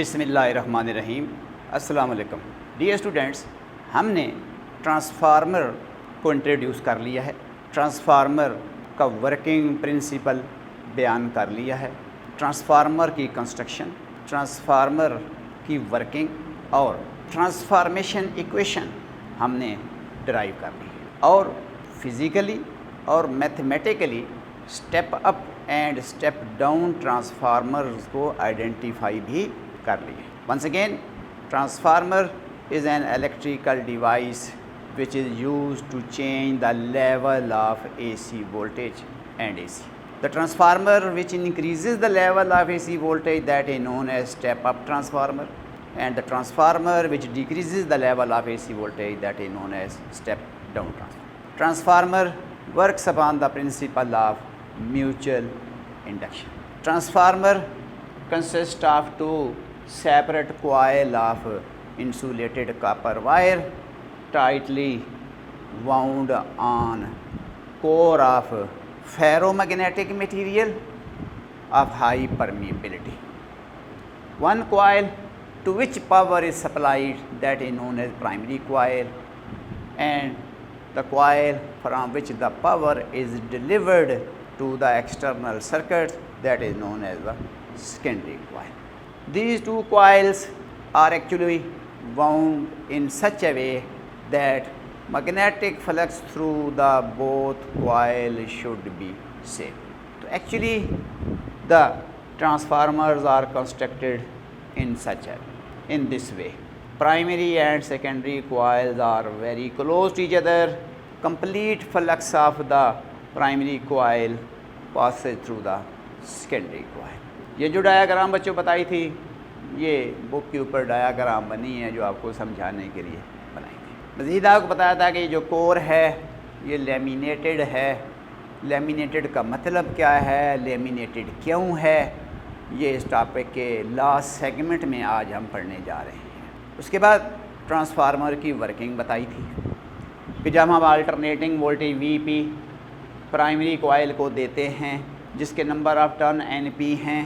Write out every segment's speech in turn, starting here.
बिस्मिल्लाहिर्रहमानिर्रहीम। अस्सलाम वालेकुम डियर स्टूडेंट्स, हमने ट्रांसफार्मर को इंट्रोड्यूस कर लिया है, ट्रांसफार्मर का वर्किंग प्रिंसिपल बयान कर लिया है, ट्रांसफार्मर की कंस्ट्रक्शन, ट्रांसफार्मर की वर्किंग और ट्रांसफार्मेशन इक्वेशन हमने ड्राइव कर ली है और फिज़िकली और mathematically step up and step down transformers को आइडेंटिफाई भी कर लिए। Once again, transformer is an electrical device which is used to change the level of AC voltage and AC. The transformer which increases the level of AC voltage, that is known as step up transformer, and the transformer which decreases the level of AC voltage, that is known as step down transformer. Transformer works upon the principle of mutual induction. Transformer consists of two separate coil of insulated copper wire tightly wound on core of ferromagnetic material of high permeability. One coil to which power is supplied, that is known as primary coil, and the coil from which the power is delivered to the external circuit, that is known as the secondary coil. These two coils are actually wound in such a way that magnetic flux through the both coils should be same. So actually the transformers are constructed in this way. Primary and secondary coils are very close to each other. Complete flux of the primary coil passes through the secondary coil. ये जो diagram बच्चों बताई थी, ये book के ऊपर diagram बनी है जो आपको समझाने के लिए बनाई थी। मज़ीद आपको बताया था कि जो कोर है ये लेमिनेटेड है। लेमिनेटेड का मतलब क्या है, लेमिनेटेड क्यों है, ये इस टॉपिक के लास्ट सेगमेंट में आज हम पढ़ने जा रहे हैं। उसके बाद ट्रांसफार्मर की वर्किंग बताई थी कि जब हम alternating voltage VP primary coil को देते हैं जिसके नंबर ऑफ टर्न एनपी हैं,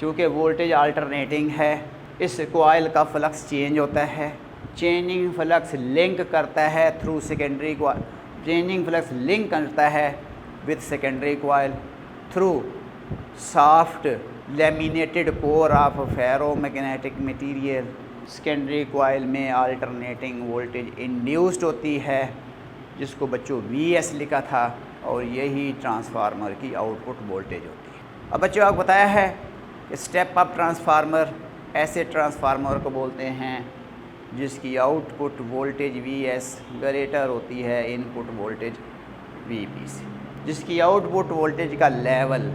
चूँकि वोल्टेज अल्टरनेटिंग है, इस कॉइल का फ्लक्स चेंज होता है। चेंजिंग फ्लक्स लिंक करता है through secondary coil, changing flux link करता है with secondary coil through soft laminated core of ferromagnetic material. Secondary coil में अल्टरनेटिंग वोल्टेज इंड्यूस्ड होती है जिसको बच्चों वीएस लिखा था, और यही ट्रांसफार्मर की आउटपुट वोल्टेज होती है। अब बच्चों आपको बताया है कि स्टेप अप ट्रांसफार्मर ऐसे ट्रांसफार्मर को बोलते हैं जिसकी आउटपुट वोल्टेज वीएस ग्रेटर होती है इनपुट वोल्टेज वीपी से, जिसकी आउटपुट वोल्टेज का लेवल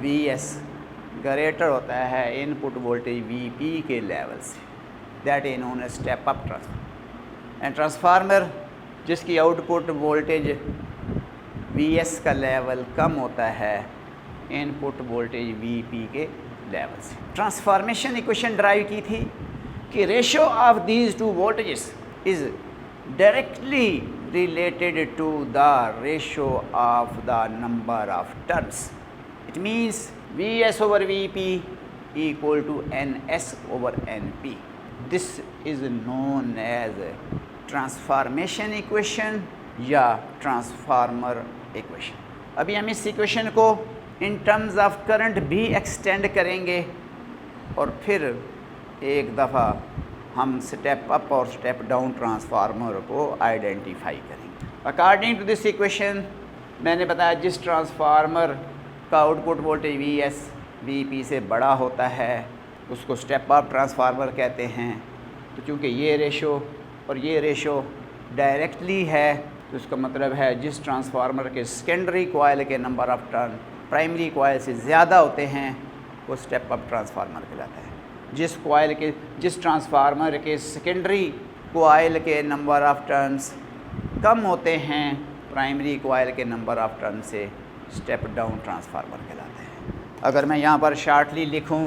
वीएस ग्रेटर होता है इनपुट वोल्टेज वीपी के लेवल से, that is known as step up transformer. And transformer जिसकी आउटपुट वोल्टेज वीएस का लेवल कम होता है इनपुट वोल्टेज वीपी के लेवल से। ट्रांसफॉर्मेशन इक्वेशन ड्राइव की थी कि ratio of these two voltages is directly related to the ratio of the number of turns. It means VS over VP equal to NS over NP. This is known as transformation equation या transformer equation. अभी हम इस equation को in terms of current भी extend करेंगे और फिर एक दफ़ा हम स्टेप अप और स्टेप डाउन ट्रांसफार्मर को आइडेंटिफाई करेंगे। अकॉर्डिंग टू दिस इक्वेशन मैंने बताया जिस ट्रांसफार्मर का आउटपुट वोल्टेज वीएस वीपी से बड़ा होता है उसको स्टेप अप ट्रांसफार्मर कहते हैं। तो चूँकि ये रेशो और ये रेशो डायरेक्टली है तो उसका मतलब है जिस ट्रांसफार्मर के सेकेंडरी कॉइल के number of turn primary coil से ज़्यादा होते हैं वो स्टेप अप ट्रांसफार्मर कहलाता है। जिस ट्रांसफार्मर के सेकेंडरी कॉइल के नंबर ऑफ टर्न्स कम होते हैं प्राइमरी कॉइल के नंबर ऑफ टर्न से स्टेप डाउन ट्रांसफार्मर कहलाता है। अगर मैं यहाँ पर शॉर्टली लिखूँ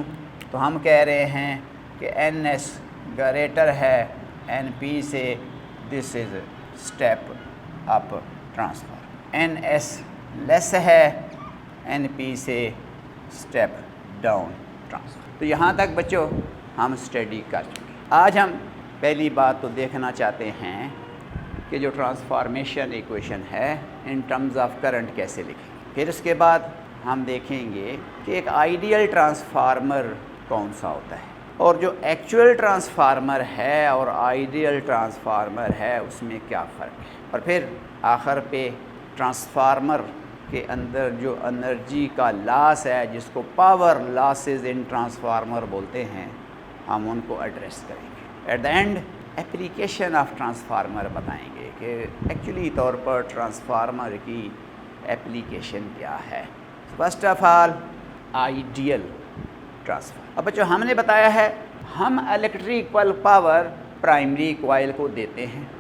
तो हम कह रहे हैं कि एन एस ग्रेटर है एन पी से, this is step up transformer. N S less है एन पी से, स्टेप डाउन ट्रांसफर। तो यहाँ तक बच्चों हम स्टडी कर चुके। आज हम पहली बात तो देखना चाहते हैं कि जो ट्रांसफॉर्मेशन इक्वेशन है इन टर्म्स ऑफ करंट कैसे लिखें। फिर उसके बाद हम देखेंगे कि एक आइडियल ट्रांसफार्मर कौन सा होता है और जो एक्चुअल ट्रांसफार्मर है और आइडियल ट्रांसफार्मर है उसमें क्या फ़र्क है। और फिर आखिर पे ट्रांसफार्मर के अंदर जो एनर्जी का लॉस है जिसको पावर लॉसेस इन ट्रांसफार्मर बोलते हैं, हम उनको एड्रेस करेंगे। At the end application of transformer बताएंगे कि एक्चुअली तौर पर ट्रांसफार्मर की एप्लीकेशन क्या है। First of all ideal transformer. अब बच्चों हमने बताया है हम इलेक्ट्रिकल पावर प्राइमरी कॉइल को देते हैं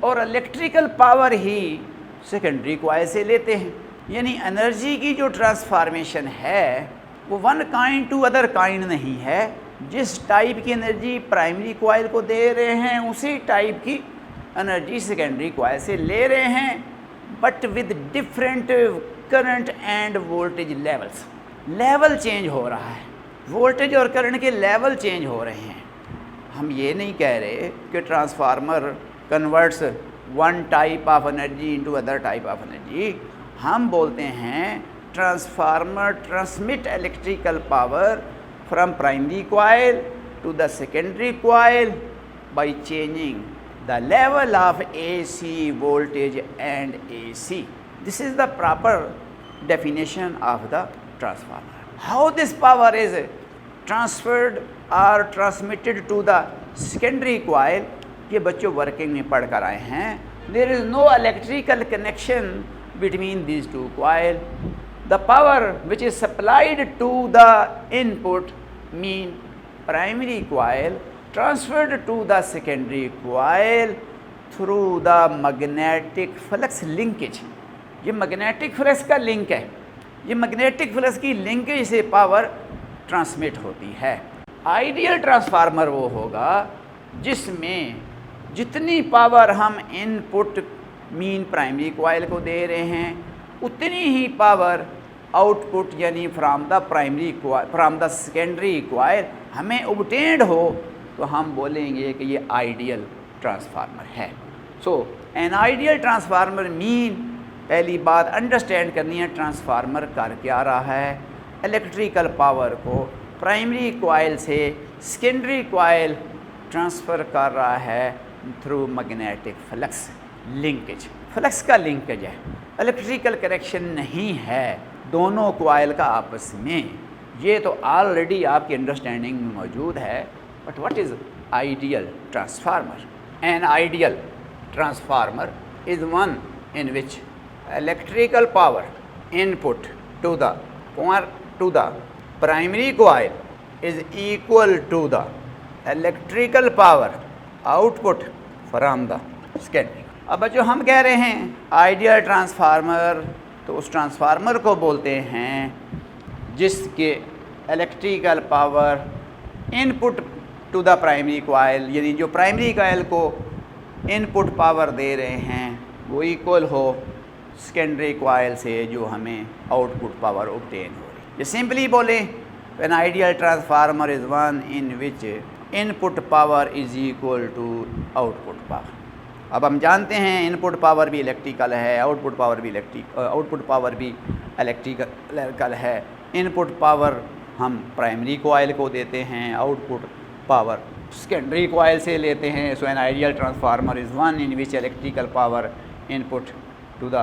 और इलेक्ट्रिकल पावर ही सेकेंडरी कॉइल से लेते हैं, यानी एनर्जी की जो ट्रांसफॉर्मेशन है वो one kind to other kind नहीं है। जिस टाइप की एनर्जी प्राइमरी कॉइल को दे रहे हैं उसी टाइप की एनर्जी सेकेंडरी कॉइल से ले रहे हैं, but with different current end voltage levels. Level change हो रहा है, वोल्टेज और करंट के लेवल चेंज हो रहे हैं। हम ये नहीं कह रहे कि transformer converts one type of energy into other type of energy. हम बोलते हैं transformer transmit electrical power from primary coil to the secondary coil by changing the level of AC voltage and AC. This is the proper definition of the transformer. How this power is transferred or transmitted to the secondary coil, ये बच्चों working में पढ़ कर आए हैं। There is no electrical connection between these two coil. The power which is supplied to the input mean primary coil transferred to the secondary coil through the magnetic flux linkage. ये magnetic flux का link है, ये magnetic flux की linkage से power transmit होती है। Ideal transformer वो होगा जिसमें जितनी पावर हम इनपुट मीन प्राइमरी कॉइल को दे रहे हैं उतनी ही पावर आउटपुट यानी फ्रॉम द सेकेंडरी कॉइल हमें ऑब्टेन्ड हो, तो हम बोलेंगे कि ये आइडियल ट्रांसफार्मर है। सो एन आइडियल ट्रांसफार्मर मीन पहली बात अंडरस्टैंड करनी है ट्रांसफार्मर कर क्या रहा है। इलेक्ट्रिकल पावर को प्राइमरी कॉइल से सेकेंडरी कॉइल ट्रांसफ़र कर रहा है through magnetic flux linkage. Flux का लिंकेज है, इलेक्ट्रिकल कनेक्शन नहीं है दोनों कॉइल का आपस में। ये तो ऑलरेडी आपकी अंडरस्टैंडिंग में मौजूद है। But what is ideal transformer? An ideal transformer is one in which electrical power input to the primary coil is equal to the electrical power output from the secondary. अब बच्चों हम कह रहे हैं आइडियल ट्रांसफार्मर, तो उस transformer को बोलते हैं जिसके electrical power input to the primary coil, यानी जो प्राइमरी कॉइल को इनपुट पावर दे रहे हैं वो इक्वल हो सेकेंडरी कॉइल से जो हमें आउटपुट पावर ऑब्टेन हो रही है। सिंपली बोले an ideal transformer is one in which input power is equal to output power. अब हम जानते हैं इनपुट पावर भी इलेक्ट्रिकल है, आउटपुट पावर भी इलेक्ट्रिकल है। इनपुट पावर हम प्राइमरी कॉइल को देते हैं, आउटपुट पावर सेकेंडरी कॉइल से लेते हैं। So an ideal transformer is one in which electrical power input to the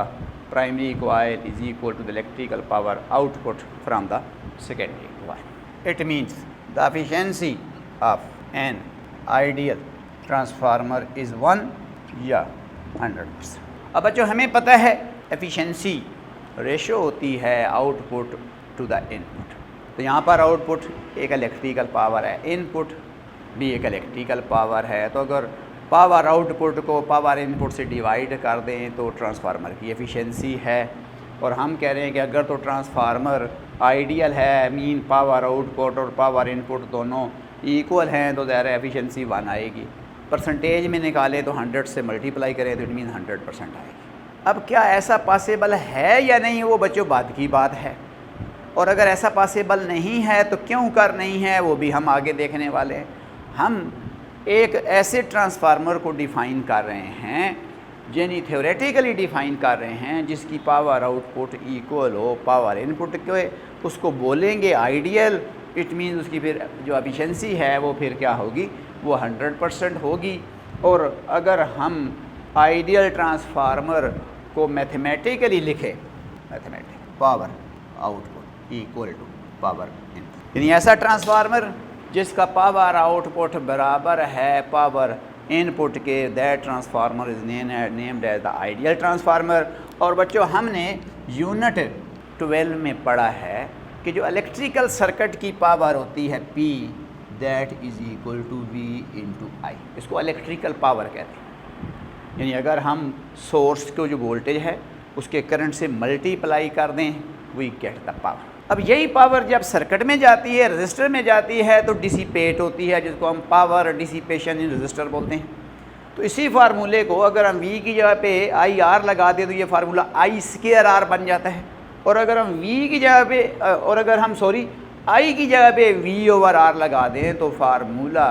primary coil is equal to the electrical power output from the secondary coil. It means the efficiency of an ideal transformer is one या 100%। अब बच्चों हमें पता है efficiency ratio होती है output to the input. तो यहाँ पर आउटपुट एक इलेक्ट्रिकल पावर है, इनपुट भी एक इलेक्ट्रिकल पावर है। तो अगर पावर आउटपुट को पावर इनपुट से डिवाइड कर दें तो ट्रांसफार्मर की एफिशिएंसी है। और हम कह रहे हैं कि अगर तो ट्रांसफार्मर आइडियल है मीन पावर आउटपुट और पावर इनपुट दोनों इक्वल हैं तो ज़ाहिर एफिशिएंसी 1 आएगी। परसेंटेज में निकाले तो 100 से मल्टीप्लाई करें तो इट मीन 100% आएगी। अब क्या ऐसा पॉसिबल है या नहीं वो बच्चों बात की बात है। और अगर ऐसा पॉसिबल नहीं है तो क्यों कर नहीं है वो भी हम आगे देखने वाले हैं। हम एक ऐसे ट्रांसफार्मर को डिफ़ाइन कर रहे हैं, यानी थ्योरेटिकली डिफ़ाइन कर रहे हैं, जिसकी पावर आउटपुट इक्वल हो पावर इनपुट के, उसको बोलेंगे आइडियल। इट मीन उसकी फिर जो एफिशिएंसी है वो फिर क्या होगी, वो 100% होगी। और अगर हम आइडियल ट्रांसफार्मर को मैथमेटिकली लिखें, mathematic power output equal to power input, यानी ऐसा ट्रांसफार्मर जिसका पावर आउटपुट बराबर है पावर इनपुट के, that transformer is named as the ideal transformer. और बच्चों हमने यूनिट 12 में पढ़ा है कि जो इलेक्ट्रिकल सर्किट की पावर होती है P, that is equal to V into I, इसको इलेक्ट्रिकल पावर कहते हैं। यानी अगर हम सोर्स को जो वोल्टेज है उसके करंट से मल्टीप्लाई कर दें, वी गेट द पावर। अब यही पावर जब सर्किट में जाती है, रजिस्टर में जाती है, तो डिसिपेट होती है, जिसको हम पावर डिसिपेशन इन रजिस्टर बोलते हैं। तो इसी फार्मूले को अगर हम V की जगह पे IR लगा दें तो ये फार्मूला I²R बन जाता है। और अगर हम V की जगह पे I की जगह पे V/R लगा दें तो फार्मूला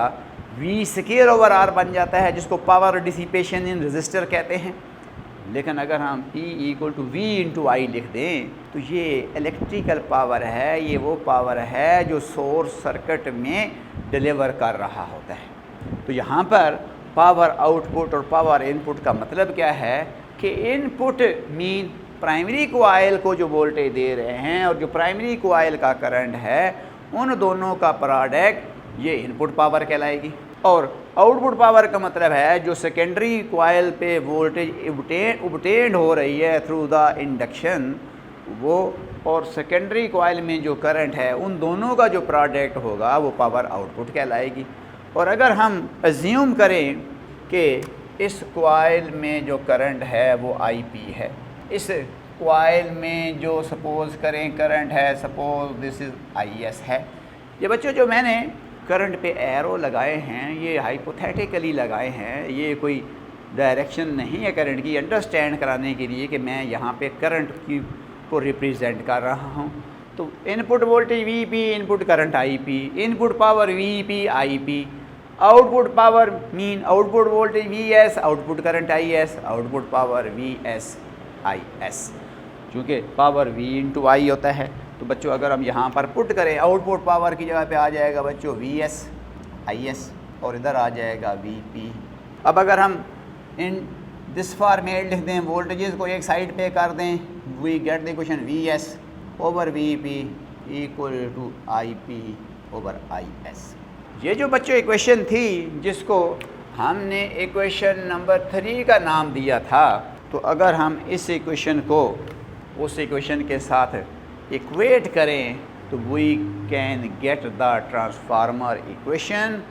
V²/R बन जाता है, जिसको पावर डिसिपेशन इन रजिस्टर कहते हैं। लेकिन अगर हम P = V इंटू आई लिख दें तो ये इलेक्ट्रिकल पावर है, ये वो पावर है जो सोर्स सर्किट में डिलीवर कर रहा होता है। तो यहाँ पर पावर आउटपुट और पावर इनपुट का मतलब क्या है कि इनपुट मीन प्राइमरी कोआइल को जो वोल्टेज दे रहे हैं और जो प्राइमरी कोआइल का करंट है, उन दोनों का प्रोडक्ट ये इनपुट पावर कहलाएगी। और आउटपुट पावर का मतलब है जो सेकेंडरी कोआइल पे वोल्टेज obtained हो रही है थ्रू द इंडक्शन, वो और सेकेंडरी कोआइल में जो करंट है, उन दोनों का जो प्रोडक्ट होगा वो पावर आउटपुट कहलाएगी। और अगर हम अज्यूम करें कि इस कोआइल में जो करंट है वो IP है, इस कोआइल में जो सपोज़ करें करंट है, सपोज दिस इज़ IS है। ये बच्चों जो मैंने करंट पे एरो लगाए हैं ये हाइपोथेटिकली लगाए हैं, ये कोई डायरेक्शन नहीं है करंट की, अंडरस्टैंड कराने के लिए कि मैं यहाँ पे करंट की को रिप्रेजेंट कर रहा हूँ। तो input voltage VP, input current IP, input power VP IP, output power mean output voltage VS, output current IS, output power VS IS। चूँकि पावर V इंटू I होता है तो बच्चों अगर हम यहाँ पर पुट करें, आउटपुट पावर की जगह पे आ जाएगा बच्चों VS IS और इधर आ जाएगा VP। अब अगर हम इन दिस फॉर्मेट लिख दें, वोल्टेजेस को एक साइड पे कर दें, we get the equation VS over VP equal to IP over IS। ये जो बच्चों इक्वेशन थी जिसको हमने इक्वेशन नंबर 3 का नाम दिया था, तो अगर हम इस इक्वेशन को उस इक्वेशन के साथ इक्वेट करें तो we can get the transformer equation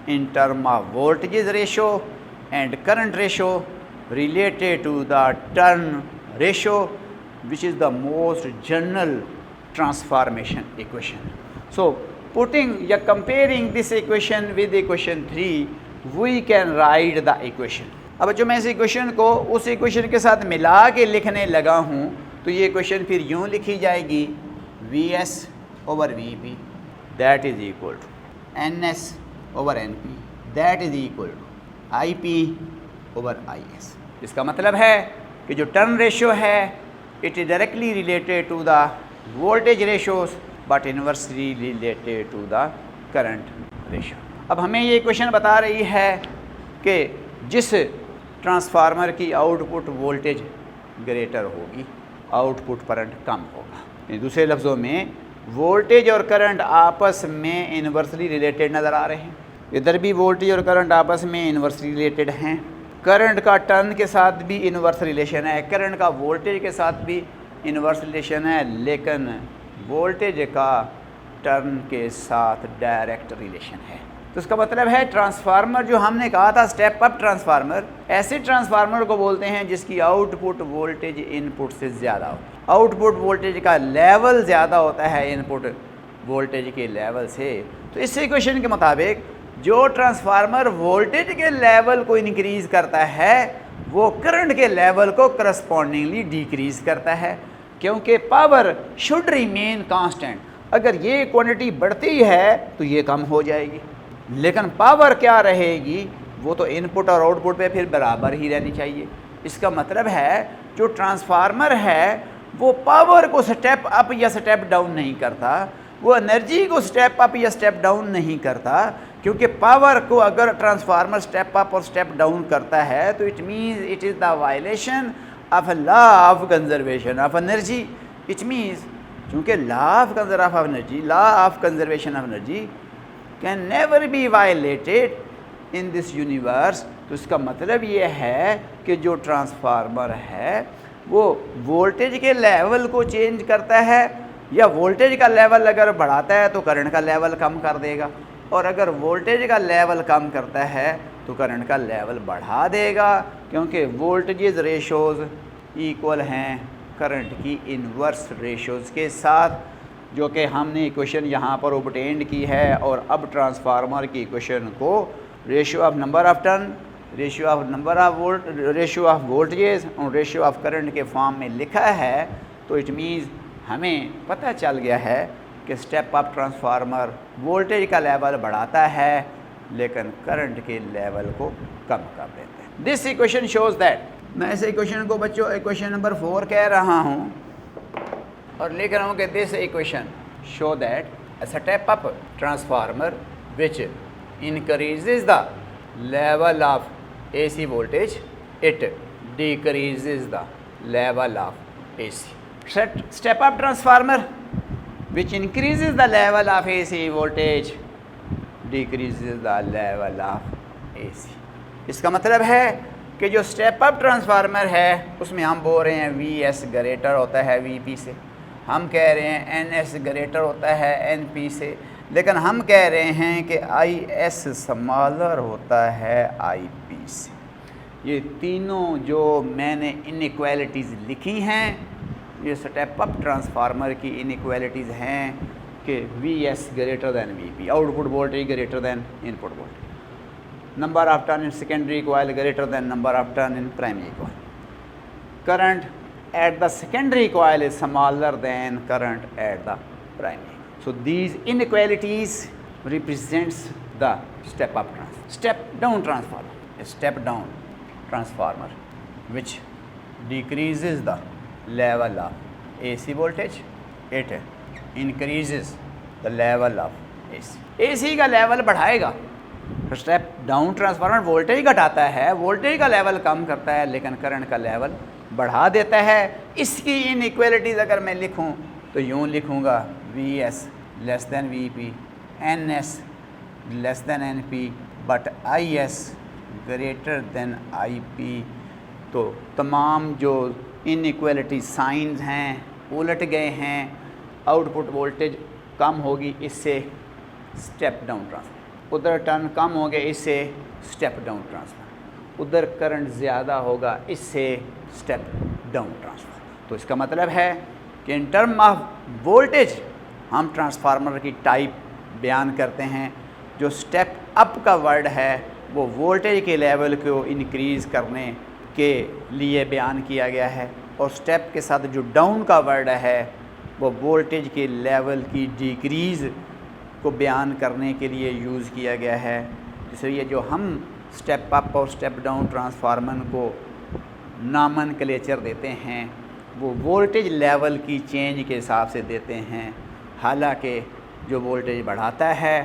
in term of voltage ratio and current ratio related to the turn ratio, which is the most general transformation equation. So putting या comparing this equation with equation 3, we can write the equation. अब जो मैं इस equation को उस equation के साथ मिला के लिखने लगा हूँ तो ये इक्वेशन फिर यूँ लिखी जाएगी, VS over VP that is equal to NS over NP that is equal to IP over IS। इसका मतलब है कि जो टर्न रेशो है it is directly related to the voltage ratios but inversely related to the current ratio. अब हमें ये equation बता रही है कि जिस ट्रांसफार्मर की आउटपुट वोल्टेज ग्रेटर होगी, आउटपुट करंट कम होगा। दूसरे लफ्ज़ों में वोल्टेज और करंट आपस में इन्वर्सली रिलेटेड नज़र आ रहे हैं। इधर भी वोल्टेज और करंट आपस में इन्वर्सली रिलेटेड हैं। करंट का टर्न के साथ भी इन्वर्स रिलेशन है, करंट का वोल्टेज के साथ भी इन्वर्स रिलेशन है, लेकिन वोल्टेज का टर्न के साथ डायरेक्ट रिलेशन है। तो इसका मतलब है ट्रांसफार्मर जो हमने कहा था स्टेप अप ट्रांसफार्मर, ऐसे ट्रांसफार्मर को बोलते हैं जिसकी आउटपुट वोल्टेज इनपुट से ज़्यादा हो। आउटपुट वोल्टेज का लेवल ज़्यादा होता है इनपुट वोल्टेज के लेवल से। तो इस इक्वेशन के मुताबिक जो ट्रांसफार्मर वोल्टेज के लेवल को इंक्रीज़ करता है वो करंट के लेवल को करस्पॉन्डिंगली डिक्रीज़ करता है। क्योंकि पावर शुड रिमेन कांस्टेंट। अगर ये क्वांटिटी बढ़ती है तो ये कम हो जाएगी, लेकिन पावर क्या रहेगी, वो तो इनपुट और आउटपुट पे फिर बराबर ही रहनी चाहिए। इसका मतलब है जो ट्रांसफार्मर है वो पावर को स्टेप अप या स्टेप डाउन नहीं करता, वो एनर्जी को स्टेप अप या स्टेप डाउन नहीं करता, क्योंकि पावर को अगर ट्रांसफार्मर स्टेप अप और स्टेप डाउन करता है तो it means it is the violation of law of conservation of energy. It means चूँकि law of conservation of energy can never be violated in this universe, तो इसका मतलब ये है कि जो ट्रांसफार्मर है वो वोल्टेज के लेवल को चेंज करता है, या वोल्टेज का लेवल अगर बढ़ाता है तो करंट का लेवल कम कर देगा, और अगर वोल्टेज का लेवल कम करता है तो करंट का लेवल बढ़ा देगा, क्योंकि वोल्टेज रेशोज़ इक्वल हैं करंट की इन्वर्स रेशोज़ के साथ, जो कि हमने इक्वेशन यहाँ पर ऑब्टेन्ड की है। और अब ट्रांसफार्मर की इक्वेशन को ratio of number of turn, ratio of number of volt, ratio of voltages और रेशियो ऑफ करंट के फॉर्म में लिखा है। तो इट मीन्स हमें पता चल गया है कि स्टेप अप ट्रांसफार्मर वोल्टेज का लेवल बढ़ाता है लेकिन करंट के लेवल को कम कर देते हैं। दिस इक्वेशन शोज़ दैट, मैं इस इक्वेशन को बच्चों इक्वेशन नंबर 4 कह रहा हूँ और लिख रहा हूँ कि this equation show that a step up transformer which increases the level of AC voltage, it decreases the level of AC. Step up transformer which increases the level of AC voltage decreases the level of AC. इसका मतलब है कि जो step up transformer है उसमें हम बोल रहे हैं VS ग्रेटर होता है VP से, हम कह रहे हैं NS ग्रेटर होता है NP से, लेकिन हम कह रहे हैं कि IS स्मॉलर होता है IP से। ये तीनों जो मैंने इनइक्वालिटीज़ लिखी हैं ये स्टेप अप ट्रांसफार्मर की इनइक्वालिटीज़ हैं कि VS greater than VP, output voltage greater than input voltage, number of turn in secondary coil greater than number of turn in primary coil, current at the secondary coil is smaller than current at the primary. So these inequalities represents the step down transformer, a step down transformer which decreases the level of AC voltage, it increases the level of AC. AC का level बढ़ाएगा, step down transformer voltage घटाता है, voltage का level कम करता है लेकिन current का level बढ़ा देता है। इसकी इनइक्वालिटीज़ अगर मैं लिखूं तो यूँ लिखूँगा VS less than VP, NS less than NP, but IS greater than IP। तो तमाम जो इनइक्वालिटी साइंस हैं उलट गए हैं, आउटपुट वोल्टेज कम होगी इससे स्टेप डाउन ट्रांसफर, उधर टर्न कम हो गए इससे स्टेप डाउन ट्रांसफर, उधर करंट ज़्यादा होगा इससे स्टेप डाउन ट्रांसफर। तो इसका मतलब है कि इन टर्म ऑफ वोल्टेज हम ट्रांसफार्मर की टाइप बयान करते हैं। जो स्टेप अप का वर्ड है वो वोल्टेज के लेवल को इंक्रीज़ करने के लिए बयान किया गया है, और स्टेप के साथ जो डाउन का वर्ड है वो वोल्टेज के लेवल की डिक्रीज़ को बयान करने के लिए यूज़ किया गया है। इसलिए जो हम स्टेप अप और स्टेप डाउन ट्रांसफार्मर को नॉमेनक्लेचर देते हैं वो वोल्टेज लेवल की चेंज के हिसाब से देते हैं। हालांकि जो वोल्टेज बढ़ाता है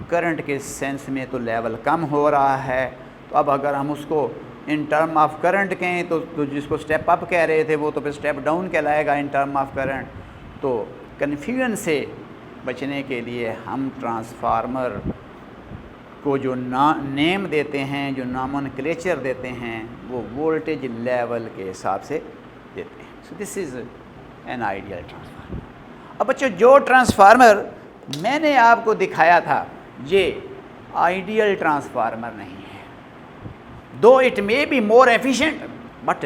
करंट के सेंस में तो लेवल कम हो रहा है, तो अब अगर हम उसको इन टर्म ऑफ करंट कहें तो जिसको स्टेप अप कह रहे थे वो तो फिर स्टेप डाउन कहलाएगा इन टर्म ऑफ करंट। तो कन्फ्यूजन से बचने के लिए हम ट्रांसफार्मर को जो नेम देते हैं, जो नॉमेनक्लेचर देते हैं, वो वोल्टेज लेवल के हिसाब से देते हैं। So this is an ideal transformer. अब बच्चों जो ट्रांसफार्मर मैंने आपको दिखाया था ये आइडियल ट्रांसफार्मर नहीं है, दो it may be more efficient but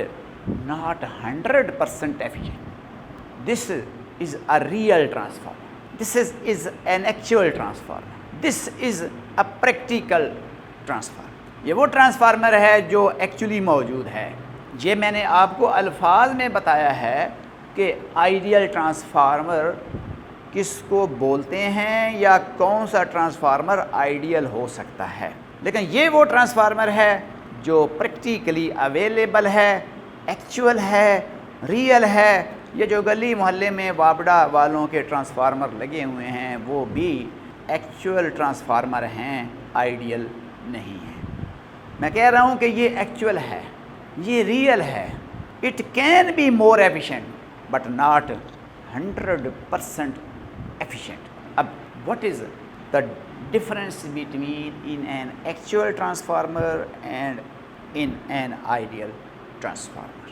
not 100% efficient. This is a real transformer, this is an actual transformer, this is a practical transformer. ये वो ट्रांसफार्मर है जो एक्चुअली मौजूद है। ये मैंने आपको अल्फाज में बताया है कि आइडियल ट्रांसफार्मर किसको बोलते हैं या कौन सा ट्रांसफार्मर आइडियल हो सकता है। लेकिन ये वो ट्रांसफार्मर है जो प्रैक्टिकली अवेलेबल है, एक्चुअल है, रियल है। ये जो गली मोहल्ले में वाबड़ा वालों के ट्रांसफार्मर लगे हुए हैं वो भी एक्चुअल ट्रांसफार्मर हैं, आइडियल नहीं है। मैं कह रहा हूँ कि ये एक्चुअल है, ये रियल है। It can be more efficient but not 100% efficient. अब what is the difference between in an actual transformer and in an ideal transformer?